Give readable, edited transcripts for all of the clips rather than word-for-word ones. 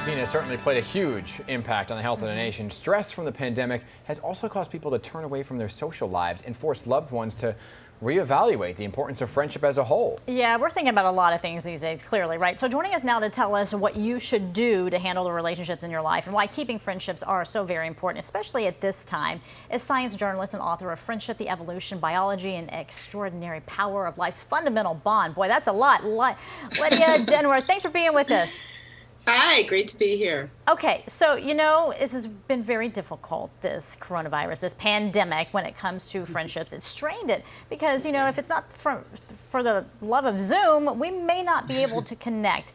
COVID-19 has certainly played a huge impact on the health of the nation. Stress from the pandemic has also caused people to turn away from their social lives and forced loved ones to reevaluate the importance of friendship as a whole. Yeah, we're thinking about a lot of things these days, clearly, right? So joining us now to tell us what you should do to handle the relationships in your life and why keeping friendships are so very important, especially at this time, is science journalist and author of Friendship, the Evolution, Biology, and Extraordinary Power of Life's Fundamental Bond. Boy, that's a lot. Lydia Denworth, thanks for being with us. Hi, great to be here. Okay, so, you know, this has been very difficult, this coronavirus, this pandemic, when it comes to friendships. It's strained it because, you know, if it's not for the love of Zoom, we may not be able to connect.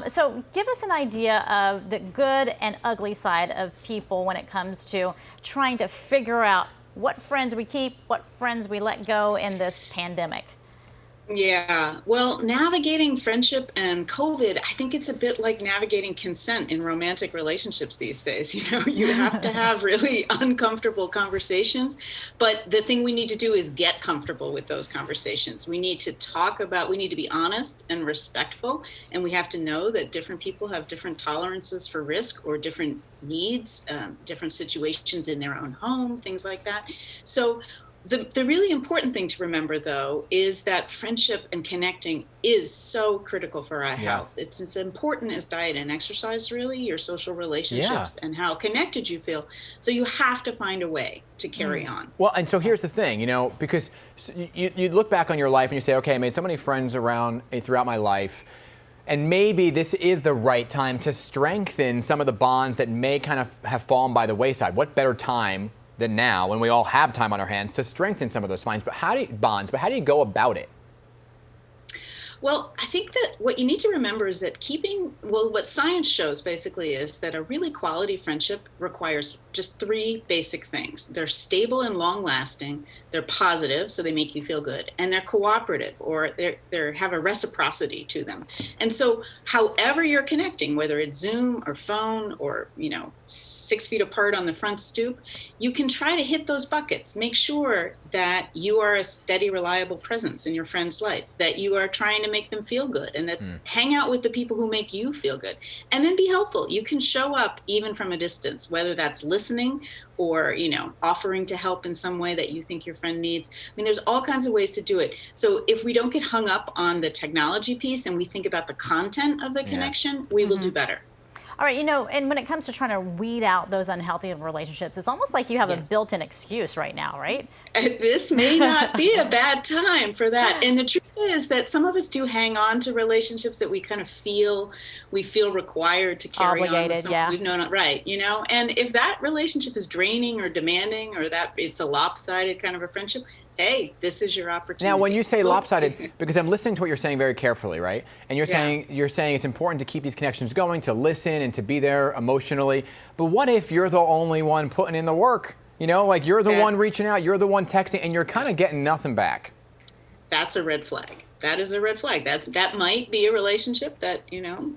So give us an idea of the good and ugly side of people when it comes to trying to figure out what friends we keep, what friends we let go in this pandemic. Yeah, well, navigating friendship and COVID, I think it's a bit like navigating consent in romantic relationships these days. You know, you have to have really uncomfortable conversations, but the thing we need to do is get comfortable with those conversations. We need to we need to be honest and respectful, and we have to know that different people have different tolerances for risk or different needs, different situations in their own home, things like that. So the really important thing to remember, though, is that friendship and connecting is so critical for our health. It's as important as diet and exercise, really, your social relationships and how connected you feel. So you have to find a way to carry on. Well, and so here's the thing, you know, because you look back on your life and you say, okay, I made so many friends throughout my life, and maybe this is the right time to strengthen some of the bonds that may kind of have fallen by the wayside. What better time than now, when we all have time on our hands, to strengthen some of those bonds? But how do you go about it? Well, I think that what you need to remember is that what science shows basically is that a really quality friendship requires just three basic things. They're stable and long lasting, they're positive, so they make you feel good, and they're cooperative, or they have a reciprocity to them. And so however you're connecting, whether it's Zoom or phone or, you know, 6 feet apart on the front stoop, you can try to hit those buckets. Make sure that you are a steady, reliable presence in your friend's life, that you are trying to make them feel good, and that hang out with the people who make you feel good, and then be helpful. You can show up even from a distance, whether that's listening or, you know, offering to help in some way that you think your friend needs. I mean, there's all kinds of ways to do it. So if we don't get hung up on the technology piece and we think about the content of the connection, we will do better. All right, you know, and when it comes to trying to weed out those unhealthy relationships, it's almost like you have a built-in excuse right now, right? This may not be a bad time for that. And the truth is that some of us do hang on to relationships that we kind of feel required to carry on with someone we've known, right? You know, and if that relationship is draining or demanding, or that it's a lopsided kind of a friendship, hey, this is your opportunity. Now, when you say lopsided, because I'm listening to what you're saying very carefully, right? And you're saying it's important to keep these connections going, to listen and to be there emotionally. But what if you're the only one putting in the work? You know, like you're the one reaching out, you're the one texting, and you're kind of getting nothing back. That's a red flag. That is a red flag. That might be a relationship that, you know,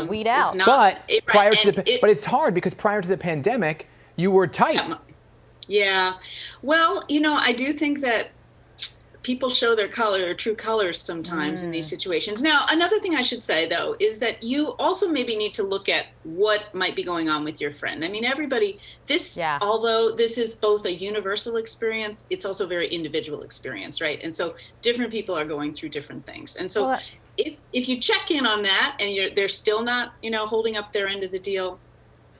weed out. But but it's hard because prior to the pandemic, you were tight. Yeah. Well, you know, I do think that people show their true colors sometimes in these situations. Now, another thing I should say, though, is that you also maybe need to look at what might be going on with your friend. I mean, although this is both a universal experience, it's also a very individual experience, right? And so different people are going through different things. And so if you check in on that and they're still not, you know, holding up their end of the deal,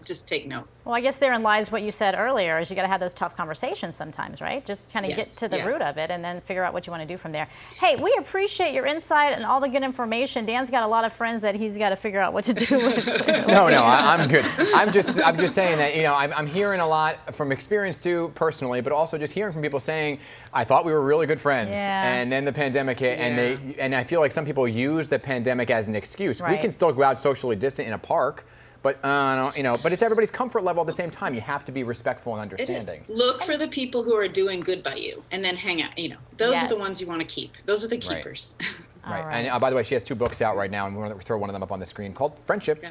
just take note. Well, I guess therein lies what you said earlier, is you got to have those tough conversations sometimes, right? Just kind of get to the root of it and then figure out what you want to do from there. Hey, we appreciate your insight and all the good information. Dan's got a lot of friends that he's got to figure out what to do with. No, I'm good. I'm just saying that, you know, I'm hearing a lot from experience too, personally, but also just hearing from people saying, I thought we were really good friends, and then the pandemic hit, and I feel like some people use the pandemic as an excuse. We can still go out socially distant in a park, but you know, but it's everybody's comfort level at the same time. You have to be respectful and understanding. Look for the people who are doing good by you, and then hang out. You know, those are the ones you want to keep. Those are the keepers. Right. And by the way, she has 2 books out right now, and we're going to throw one of them up on the screen called Friendship.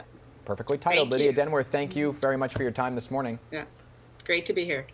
Perfectly titled. Lydia Denworth, thank you very much for your time this morning. Yeah, great to be here.